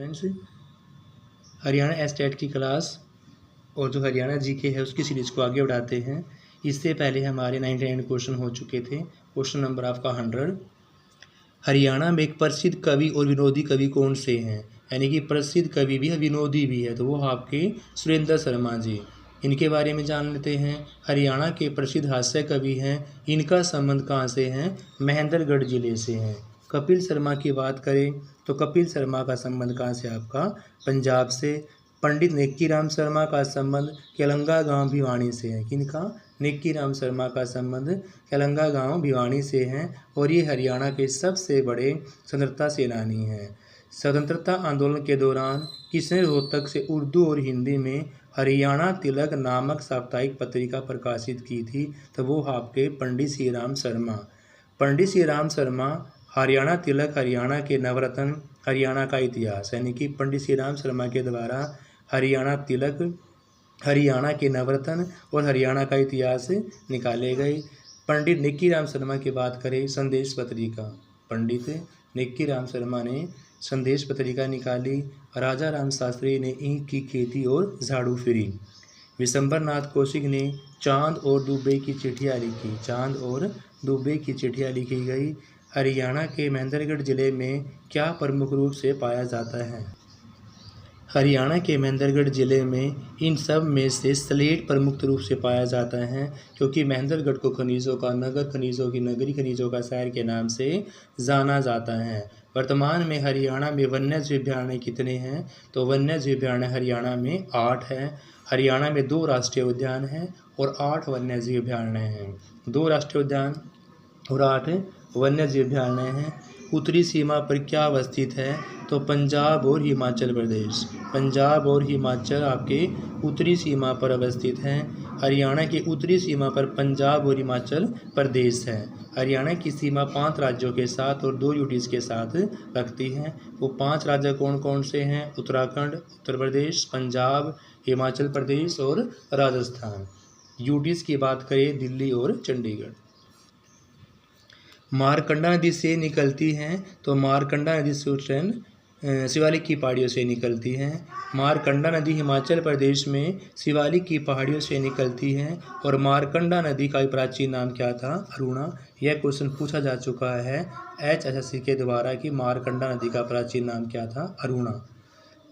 Friends, Haryana estate की class और जो हरियाणा जीके है उसकी सीरीज़ को आगे बढ़ाते हैं। इससे पहले हमारे 99 क्वेश्चन हो चुके थे। क्वेश्चन नंबर आपका 100, हरियाणा में एक प्रसिद्ध कवि और विनोदी कवि कौन से हैं? यानी कि प्रसिद्ध कवि भी है, विनोदी भी है, तो वो आपके सुरेंद्र शर्मा जी। इनके बारे में जान लेते हैं। हरियाणा के प्रसिद्ध हास्य कवि हैं। इनका संबंध कहाँ से है? महेंद्रगढ़ जिले से हैं। कपिल शर्मा की बात करें तो कपिल शर्मा का संबंध कहाँ से? आपका पंजाब से। पंडित नेक्की राम शर्मा का संबंध केलंगा गांव भिवानी से है। किनका? नेक्की राम शर्मा का संबंध केलंगा गांव भिवानी से हैं और ये हरियाणा के सबसे बड़े स्वतंत्रता सेनानी हैं। स्वतंत्रता आंदोलन के दौरान किसने रोहतक से उर्दू और हिंदी में हरियाणा तिलक नामक साप्ताहिक पत्रिका प्रकाशित की थी? तो वो आपके पंडित श्री राम शर्मा। पंडित श्री राम शर्मा हरियाणा तिलक, हरियाणा के नवरत्न, हरियाणा का इतिहास, यानी कि पंडित श्री राम शर्मा के द्वारा हरियाणा तिलक, हरियाणा के नवरत्न और हरियाणा का इतिहास निकाले गए। पंडित नेक्की राम शर्मा की बात करें, संदेश पत्रिका, पंडित नेक्की राम शर्मा ने संदेश पत्रिका निकाली। राजा राम शास्त्री ने ईंट की खेती और झाड़ू फिरी। विशंबर नाथ कौशिक ने चांद और दुबे की चिट्ठियाँ लिखी। चांद और दुबे की चिट्ठियाँ लिखी गई। हरियाणा के महेंद्रगढ़ जिले में क्या प्रमुख रूप से पाया जाता है? हरियाणा के महेंद्रगढ़ जिले में इन सब में से स्लेट प्रमुख रूप से पाया जाता है, क्योंकि महेंद्रगढ़ को खनिजों का नगर, खनिजों की नगरी, खनिजों का शहर के नाम से जाना जाता है। वर्तमान में हरियाणा में वन्यजीव अभयारण्य कितने हैं? तो वन्यजीव अभयारण्य हरियाणा में 8 हैं। हरियाणा में 2 राष्ट्रीय उद्यान हैं और 8 वन्यजीव अभयारण्य हैं। 2 राष्ट्रीय उद्यान और 8 वन्यजीव अभयारण्य हैं। उत्तरी सीमा पर क्या अवस्थित है? तो पंजाब और हिमाचल प्रदेश। पंजाब और हिमाचल आपके उत्तरी सीमा पर अवस्थित हैं। हरियाणा की उत्तरी सीमा पर पंजाब और हिमाचल प्रदेश है। हरियाणा की सीमा 5 राज्यों के साथ और 2 यूटीज़ के साथ रखती है। वो 5 राज्य कौन कौन से हैं? उत्तराखंड, उत्तर प्रदेश, पंजाब, हिमाचल प्रदेश और राजस्थान। यूटीज़ की बात करें, दिल्ली और चंडीगढ़। मारकंडा नदी से निकलती हैं, तो मारकंडा नदी स्वीडन शिवालिक की पहाड़ियों से निकलती हैं। मारकंडा नदी हिमाचल प्रदेश में शिवालिक की पहाड़ियों से निकलती है। और मारकंडा नदी का प्राचीन नाम क्या था? अरुणा। यह क्वेश्चन पूछा जा चुका है HSSC के द्वारा कि मारकंडा नदी का प्राचीन नाम क्या था? अरुणा।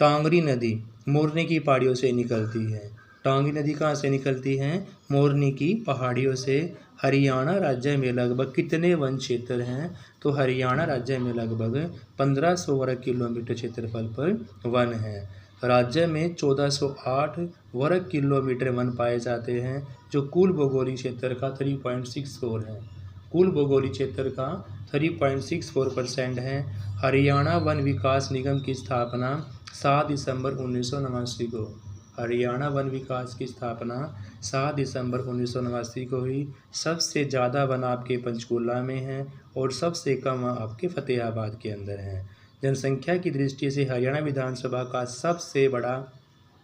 टांगरी नदी मोरनी की पहाड़ियों से निकलती है। टांगरी नदी कहाँ से निकलती है? मोरनी की पहाड़ियों से। हरियाणा राज्य में लगभग कितने वन क्षेत्र हैं? तो हरियाणा राज्य में लगभग 1500 वर्ग किलोमीटर क्षेत्रफल पर वन है। राज्य में 1408 वर्ग किलोमीटर वन पाए जाते हैं, जो कुल भौगोलिक क्षेत्र का 3.64 है। कुल भौगोलिक क्षेत्र का 3.64% है। हरियाणा वन विकास निगम की स्थापना 7 दिसंबर 1989 को। हरियाणा वन विकास की स्थापना 7 दिसंबर 1989 को हुई। सबसे ज़्यादा वन आपके पंचकूला में हैं और सबसे कम आपके फतेहाबाद के अंदर हैं। जनसंख्या की दृष्टि से हरियाणा विधानसभा का सबसे बड़ा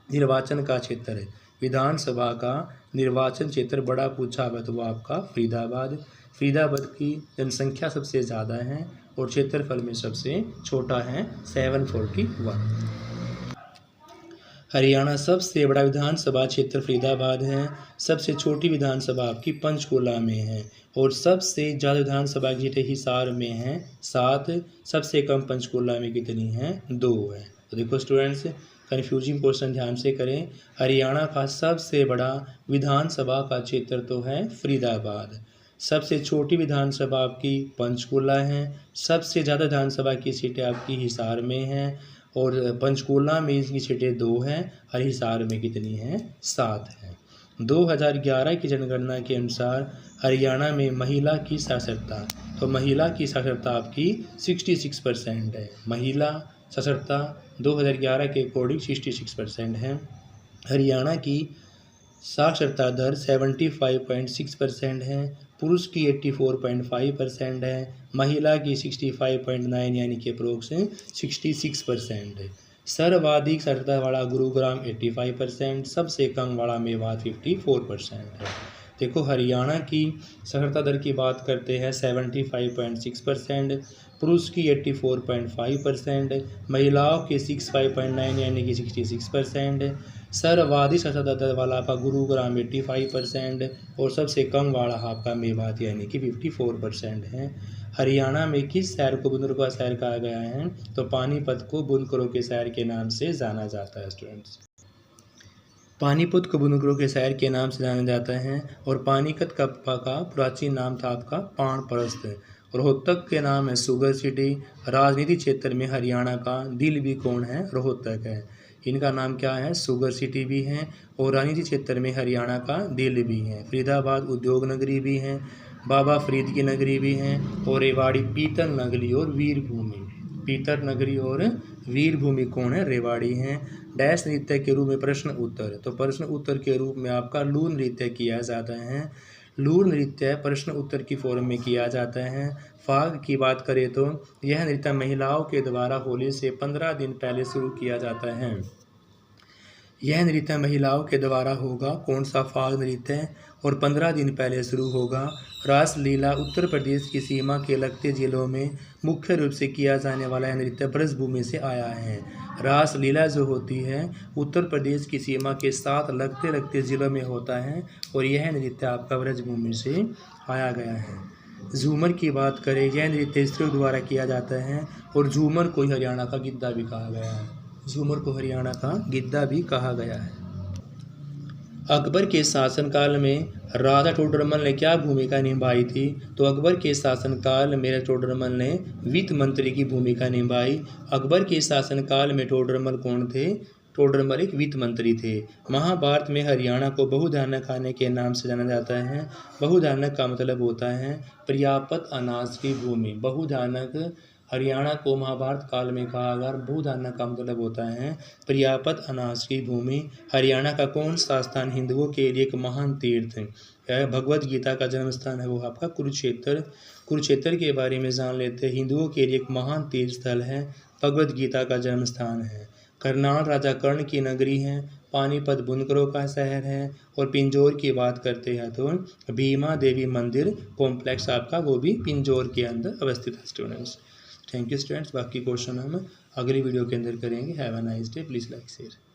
निर्वाचन का क्षेत्र है। विधानसभा का निर्वाचन क्षेत्र बड़ा पूछा हुआ तो वो आपका फरीदाबाद। फरीदाबाद की जनसंख्या सबसे ज़्यादा है और क्षेत्रफल में सबसे छोटा है 741। हरियाणा सबसे बड़ा विधानसभा क्षेत्र फरीदाबाद है। सबसे छोटी विधानसभा आपकी पंचकूला में है और सबसे ज़्यादा विधानसभा की सीटें हिसार में हैं 7। सबसे कम पंचकूला में कितनी हैं? 2 है। तो देखो स्टूडेंट्स, कन्फ्यूजिंग क्वेश्चन ध्यान से करें। हरियाणा का सबसे बड़ा विधानसभा का क्षेत्र तो है फरीदाबाद। सबसे छोटी विधानसभा आपकी पंचकूला है। सबसे ज़्यादा विधानसभा की सीटें आपकी हिसार में हैं और पंचकूला में इसकी सीटें 2 हैं और हिसार में कितनी हैं? 7 हैं। 2011 की जनगणना के अनुसार हरियाणा में महिला की साक्षरता, तो महिला की साक्षरता आपकी 66% है। महिला साक्षरता 2011 के अकॉर्डिंग 66% है। हरियाणा की साक्षरता दर 75.6% है। पुरुष की 84.5% है। महिला की 65.9 यानी कि अप्रोक्स 66% है। सर्वाधिक साक्षरता वाला गुरुग्राम 85%, सबसे कम वाला मेवात 54% है। देखो हरियाणा की साक्षरता दर की बात करते हैं 75.6%, पुरुष की 84.5%, महिलाओं की 65.9 यानी कि 66%, सर्वाधिक साक्षरता वाला आपका गुरुग्राम 85% और सबसे कम वाला आपका मेवात यानी कि 54% है। हरियाणा में किस शहर को बुनकरों का शहर कहा गया है? तो पानीपत को बुनकरों के शहर के नाम से जाना जाता है स्टूडेंट्स। पानीपत को बुनकरों के शहर के नाम से जाना जाता है और पानीपत का प्राचीन नाम था आपका पाणप्रस्थ। रोहतक के नाम है शुगर सिटी। राजनीतिक क्षेत्र में हरियाणा का दिल भी कौन है? रोहतक है। इनका नाम क्या है? शुगर सिटी भी है और राजनीतिक क्षेत्र में हरियाणा का दिल भी है। फरीदाबाद उद्योग नगरी भी है, बाबा फरीद की नगरी भी है और रेवाड़ी पीतल नगरी और वीरभूमि। पीतल नगरी और वीरभूमि कौन है? रेवाड़ी है। डैश नृत्य के रूप में प्रश्न उत्तर, तो प्रश्न उत्तर के रूप में आपका लूर नृत्य किया जाता है। लूर नृत्य प्रश्न उत्तर की फॉर्म में किया जाता है। फाग की बात करें तो यह नृत्य महिलाओं के द्वारा होली से 15 दिन पहले शुरू किया जाता है। यह नृत्य महिलाओं के द्वारा होगा कौन सा? फाग नृत्य, और 15 दिन पहले शुरू होगा। रासलीला उत्तर प्रदेश की सीमा के लगते जिलों में मुख्य रूप से किया जाने वाला यह नृत्य ब्रजभूमि से आया है। रासलीला जो होती है उत्तर प्रदेश की सीमा के साथ लगते जिलों में होता है और यह नृत्य आपका ब्रजभूमि से आया गया है। झूमर की बात करें, यह नृत्य स्त्रियों द्वारा किया जाता है और झूमर को हरियाणा का गिद्धा भी कहा गया है। झूमर को हरियाणा का गिद्धा भी कहा गया है। अकबर के शासनकाल में राजा टोडरमल ने क्या भूमिका निभाई थी? तो अकबर के शासनकाल में टोडरमल ने वित्त मंत्री की भूमिका निभाई। अकबर के शासनकाल में टोडरमल कौन थे? टोडरमल एक वित्त मंत्री थे। महाभारत में हरियाणा को बहुधान्य खाने के नाम से जाना जाता है। बहुधान्य का मतलब होता है पर्याप्त अनाज की भूमि। बहुधान्य हरियाणा को महाभारत काल में कहा गया। बहुधान्य का मतलब होता है पर्याप्त अनाज की भूमि। हरियाणा का कौन सा स्थान हिंदुओं के लिए एक महान तीर्थ है? भगवद गीता का जन्म स्थान है वो आपका कुरुक्षेत्र। कुरुक्षेत्र के बारे में जान लेते हैं। हिंदुओं के लिए एक महान तीर्थ स्थल है, भगवद गीता का जन्म स्थान है। करनाल राजा कर्ण की नगरी है। पानीपत बुनकरों का शहर है और पिंजौर की बात करते हैं तो भीमा देवी मंदिर कॉम्प्लेक्स आपका वो भी पिंजौर के अंदर अवस्थित है स्टूडेंट्स। Thank you students. बाकी क्वेश्चन हम अगली वीडियो के अंदर करेंगे। Have a nice day. Please like share.